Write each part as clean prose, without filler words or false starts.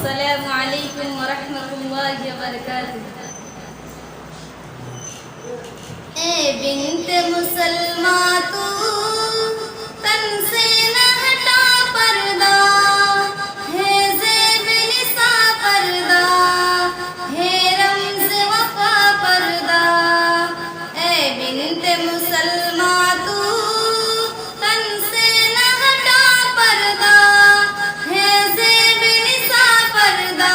अस्सलामु अलैकुम व रहमतुल्लाहि व बरकातुहू। ए बिन्ते मुसलमा तू तन से न हटा पर्दा, है ज़ेब निसा पर्दा, है रम्ज़ वफ़ा पर्दा। ए बिन्ते मुसलमा तू तन से न हटा पर्दा, है ज़ेब निसा पर्दा,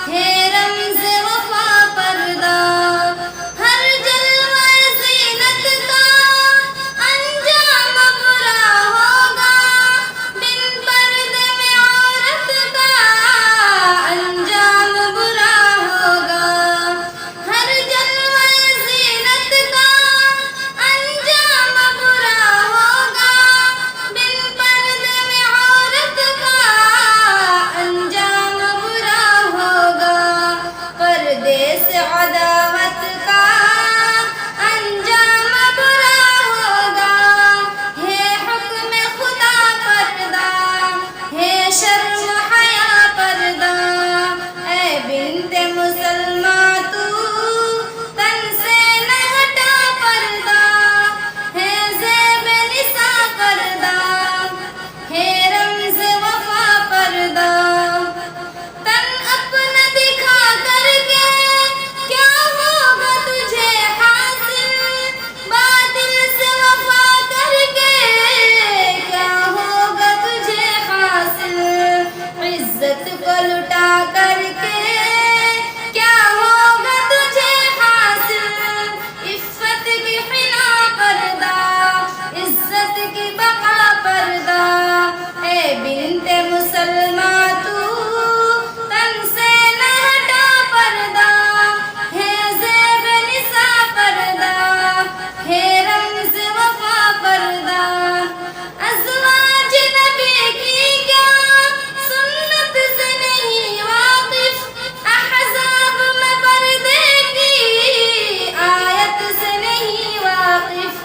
है रम्ज़ वफ़ा पर्दा। हर जलवा ज़ीनत का अंजाम बुरा होगा, बिन पर्दे में औरत का अंजाम बुरा होगा। हर जलवा ज़ीनत का अंजाम बुरा होगा, बिन पर्दे में औरत का अंजाम बुरा होगा। पर्दे से अदावत का अंजाम बुरा होगा, है हुक्म खुदा पर्दा, है शर्म हया पर्दा। ए बिन्ते मुसलमा तू तन से न हटा पर्दा, है ज़ेब निसा पर्दा, है रम्ज़ वफ़ा पर्दा। तन अपना दिखा करके क्या होगा तुझे हासिल, बातिल से वफ़ा करके क्या होगा तुझे हासिल। इज्जत को लुटा करके क्या होगा तुझे हासिल। इफ़्फ़त की हिना पर्दा, इज्जत की बका पर्दा। ए बिन्ते मुसलमा तू तन से न हटा पर्दा, है ज़ेब निसा पर्दा, है रम्ज़ वफ़ा पर्दा। अज़वाज नबी की क्या सुन्नत से नहीं वाक़िफ़, अहज़ाब में पर्दे की आयत से नहीं वाक़िफ़।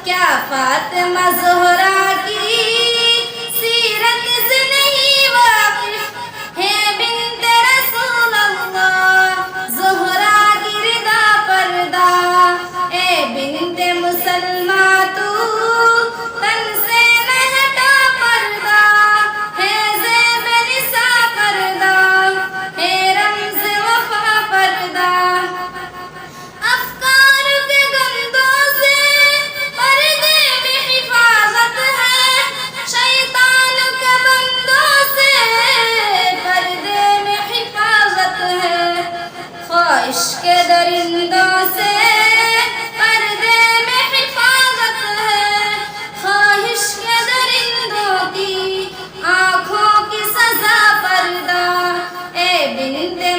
क्या फ़ातिमा ज़हरा की सीरत से नहीं वाक़िफ़, है बिन्ते रसूल अल्लाह ज़हरा की रिदा पर्दा। ए बिन्ते मुसलमा तू तन से न हटा पर्दा, है ज़ेब निसा पर्दा, है रम्ज़ वफ़ा पर्दा। अफ़कार के गंदों से पर्दे में हिफाज़त है, शैतान के बंदों से पर्दे में हिफाज़त है। ख्वाहिश के दरिंदों से पर्दे में हिफाज़त है, ख्वाहिश के दरिंदों की आँखों की सज़ा पर्दा। ए बिन्ते